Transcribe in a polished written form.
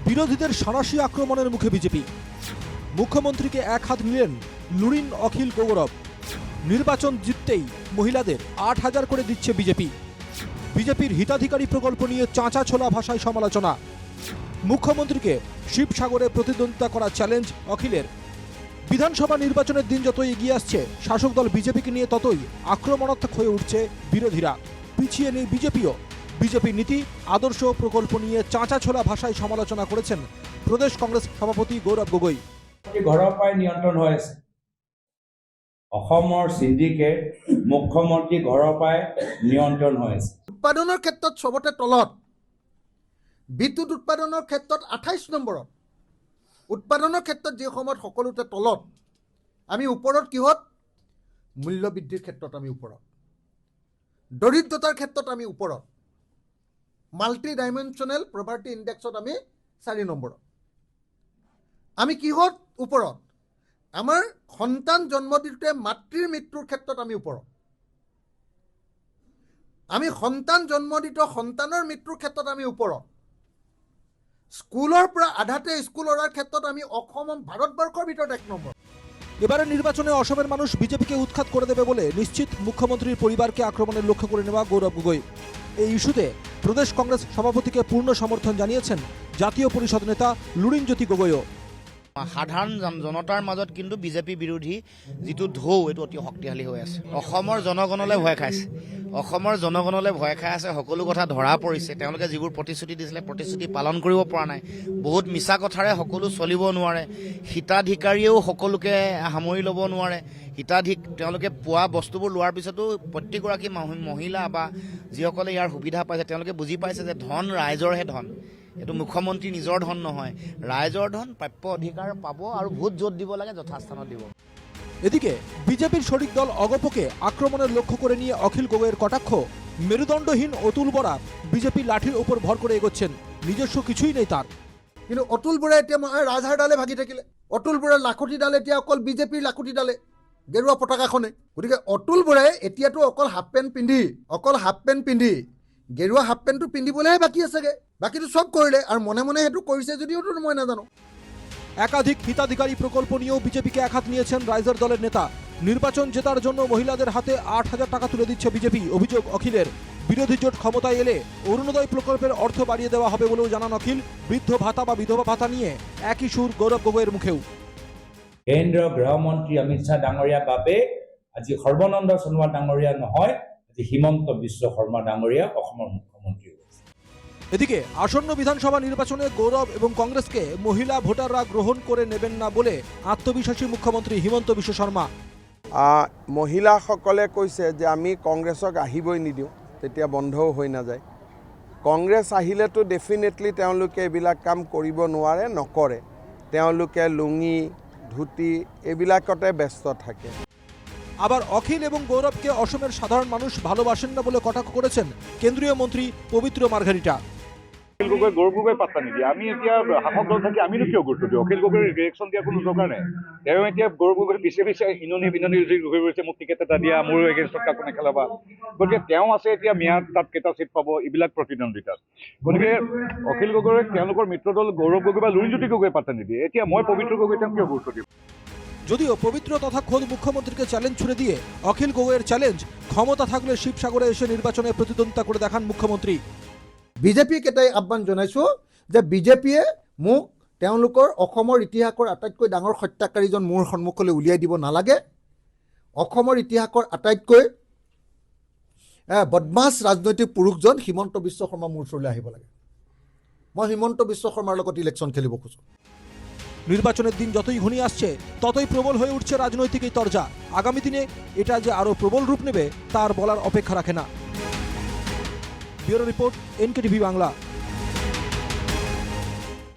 বিরোধীদের সাঁড়াশি আক্রমণের মুখে বিজেপি। মুখ্যমন্ত্রীকে এক হাত নিলেন লুরিন অখিল গৌরব। নির্বাচন জিততেই মহিলাদের ৮,০০০ করে দিচ্ছে বিজেপি। বিজেপির হিতাধিকারী প্রকল্প নিয়ে চাঁচা ছোলা ভাষায় সমালোচনা। মুখ্যমন্ত্রীকে শিবসাগরে প্রতিদ্বন্দ্বিতা করা চ্যালেঞ্জ অখিলের। বিধানসভা নির্বাচনের দিন যতই এগিয়ে আসছে, শাসক দল বিজেপিকে নিয়ে ততই আক্রমণাত্মক হয়ে উঠছে বিরোধীরা। পিছিয়ে নেই বিজেপিও। বিজেপির নীতি, আদর্শ, প্রকল্প নিয়ে চাঁচা ছোলা ভাষায় সমালোচনা করেছেন প্রদেশ কংগ্রেস সভাপতি গৌরব গগৈ। ঘৰৰ পৰাই নিয়ন্ত্ৰণ হৈ আছে। অসমৰ সিন্ডিকেট মুখ্যমন্ত্ৰী ঘৰৰ পৰাই নিয়ন্ত্ৰণ হৈ আছে। উৎপাদনৰ ক্ষেত্ৰত সবতে তলত, বিদ্যুৎ উৎপাদনৰ ক্ষেত্ৰত ২৮ নম্বৰত, উৎপাদনৰ ক্ষেত্ৰত যি সময়ত সকলোতে তলত, আমি ওপৰত কিহত? মূল্য বৃদ্ধিৰ ক্ষেত্ৰত আমি ওপৰত, দৰিদ্ৰতাৰ ক্ষেত্ৰত আমি ওপৰত, মাল্টি ডাইমেনশ্যনেল প্ৰপাৰ্টি ইণ্ডেক্সত আমি ৪ নম্বৰত। আমি কিহত ওপৰত? আমাৰ সন্তান জন্ম দিওঁতে মাতৃৰ মৃত্যুৰ ক্ষেত্ৰত আমি ওপৰত। আমি সন্তান জন্ম দিত সন্তানৰ মৃত্যুৰ ক্ষেত্ৰত আমি ওপৰত। স্কুলৰ পৰা আধাতে স্কুল এৰাৰ ক্ষেত্ৰত আমি অসম ভাৰতবৰ্ষৰ ভিতৰত ১ নম্বৰ। এবারে নির্বাচনে অসমের মানুষ বিজেপিকে উৎখাত করে দেবে বলে নিশ্চিত মুখ্যমন্ত্রীর পরিবারকে আক্রমণের লক্ষ্য করে নেওয়া গৌরব গগৈ। এই ইস্যুতে প্রদেশ কংগ্রেস সভাপতিকে পূর্ণ সমর্থন জানিয়েছেন জাতীয় পরিষদ নেতা লুরিনজ্যোতি গগৈও। সাধাৰণ জনতাৰ মাজত কিন্তু বিজেপি বিৰোধী যিটো ঢৌ এইটো অতি শক্তিশালী হৈ আছে। অসমৰ জনগণলৈ ভয় খাইছে, অসমৰ জনগণলৈ ভয় খাই আছে। সকলো কথা ধৰা পৰিছে। তেওঁলোকে যিবোৰ প্ৰতিশ্ৰুতি দিছিলে প্ৰতিশ্ৰুতি পালন কৰিব পৰা নাই। বহুত মিছা কথাৰে সকলো চলিব নোৱাৰে। হিতাধিকাৰীয়েও সকলোকে সামৰি ল'ব নোৱাৰে। তেওঁলোকে পোৱা বস্তুবোৰ লোৱাৰ পিছতো প্ৰত্যেকগৰাকী মহিলা বা যিসকলে ইয়াৰ সুবিধা পাইছে তেওঁলোকে বুজি পাইছে যে ধন ৰাইজৰহে ধন, এইটো মুখ্যমন্ত্ৰী নিজৰ ধন নহয়। ৰাইজৰ ধন, প্ৰাপ্য অধিকাৰ পাব আৰু ভোট য'ত দিব লাগে যথাস্থানত দিব। এদিকে বিজেপির শরিক দল অগপকে আক্রমণের লক্ষ্য করে নিয়ে অখিল গগৈয়ের কটাক্ষ। মেরুদণ্ডহীন অতুল বরা বিজেপির লাঠির ওপর ভর করে এগোচ্ছেন, নিজস্ব কিছুই নেই তার। কিন্তু অতুল বৰাই এতিয়া ৰাজহাড় ডালে ভাগি থাকিলে। অতুল বৰাই লাখুটি ডালে এতিয়া অকল বিজেপিৰ লাখুটি ডালে, গেৰুৱা পতাকাখনে। গতিকে অতুল বৰাই এতিয়াতো অকল হাফ পেণ্ট পিন্ধি গেৰুৱা হাফ পেণ্টটো পিন্ধিবলৈহে বাকী আছেগে। বাকীটো চব কৰিলে আৰু মনে মনে সেইটো কৰিছে যদিওতো মই নাজানো। একাধিক হিতাধিকারী প্রকল্প নিয়েও বিজেপিকে একহাত নিয়েছেন রাইজার দলের নেতা। নির্বাচন জেতার জন্য মহিলাদের হাতে ৮,০০০ টাকা তুলে দিচ্ছে বিজেপি, অভিযোগ অখিলের। বিরোধী জোট ক্ষমতায় এলে অরুণোদয় প্রকল্পের অর্থ বাড়িয়ে দেওয়া হবে বলেও জানান অখিল। বৃদ্ধ ভাতা বা বিধবা ভাতা নিয়ে একই সুর গৌরব গগৈয়ের মুখেও। কেন্দ্ৰীয় গৃহমন্ত্ৰী অমিত শ্বাহ ডাঙৰীয়াৰ বাবে আজি সৰ্বানন্দ সোণোৱাল ডাঙৰীয়া নহয়, আজি হিমন্ত বিশ্ব শৰ্মা ডাঙৰীয়া অসমৰ মুখ্যমন্ত্ৰী। এদিকে আসন্ন বিধানসভা নির্বাচনে গৌরব এবং কংগ্রেসকে মহিলা ভোটাররা গ্রহণ করে নেবেন না বলে আত্মবিশ্বাসী মুখ্যমন্ত্রী হিমন্ত বিশ্ব শর্মা। মহিলাসকলে কৈছে যে আমি কংগ্ৰেছক আহিবই নিদিওঁ, তেতিয়া বন্ধও হৈ নাযায়। কংগ্ৰেছ আহিলেতো ডেফিনেটলি তেওঁলোকে এইবিলাক কাম কৰিব নোৱাৰে, নকৰে। তেওঁলোকে লুঙি ধুতি এইবিলাকতে ব্যস্ত থাকে। আবার অখিল এবং গৌরবকে অসমের সাধারণ মানুষ ভালোবাসেন না বলে কটাক্ষ করেছেন কেন্দ্রীয় মন্ত্রী পবিত্র মার্ঘেরিটা। অখিল গগৈ গৌৰৱ গগৈ পাত্তা নিদিয়ে। আমি এতিয়া শাসক দল থাকি আমিনো কিয় গুৰুত্ব দিওঁ? অখিল গগৈৰ ৰিয়েকশ্যন দিয়া কোনো দৰকাৰ নাই। তেওঁ এতিয়া গৌৰৱ গগৈ পিছে ইননি গৈ গৈছে, মোক টিকেট এটা দিয়া, মোৰ এগেইনষ্টত কাকো নেখেলাবা। গতিকে তেওঁ আছে এতিয়া ম্যাদ, তাত কেইটা চিট পাব এইবিলাক প্ৰতিদ্বন্দ্বিতাত। গতিকে অখিল গগৈৰ তেওঁলোকৰ মিত্ৰ দল গৌৰৱ গগৈ বা লুৰিনজ্যোতি গগৈ পাত্তা নিদিয়ে। এতিয়া মই পবিত্ৰ গগৈ তেওঁক কিয় গুৰুত্ব দিম? যদিও পবিত্র তথা খোদ মুখ্যমন্ত্রীকে চ্যালেঞ্জ ছুড়ে দিয়ে অখিল গগৈয়ের চ্যালেঞ্জ, ক্ষমতা থাকলে শিবসাগরে এসে নির্বাচনে প্রতিদ্বন্দ্বিতা করে দেখান মুখ্যমন্ত্রী। বিজেপিক এটাই আহ্বান জনাইছোঁ যে বিজেপিয়ে মোক তেওঁলোকৰ অসমৰ ইতিহাসৰ আটাইতকৈ ডাঙৰ হত্যাকাৰীজন মোৰ সন্মুখলৈ উলিয়াই দিব নালাগে। অসমৰ ইতিহাসৰ আটাইতকৈ বদমাছ ৰাজনৈতিক পুৰুষজন হিমন্ত বিশ্ব শৰ্মা মোৰ ওচৰলৈ আহিব লাগে। মই হিমন্ত বিশ্ব শৰ্মাৰ লগত ইলেকশ্যন খেলিব খোজোঁ। নির্বাচনের দিন যতই ঘনিয়ে আসছে ততই প্রবল হয়ে উঠছে রাজনৈতিক এই তরজা। আগামী দিনে এটা যে আরো প্রবল রূপ নেবে তার বলার অপেক্ষা রাখে না। Bureau report, NKTV Bangla.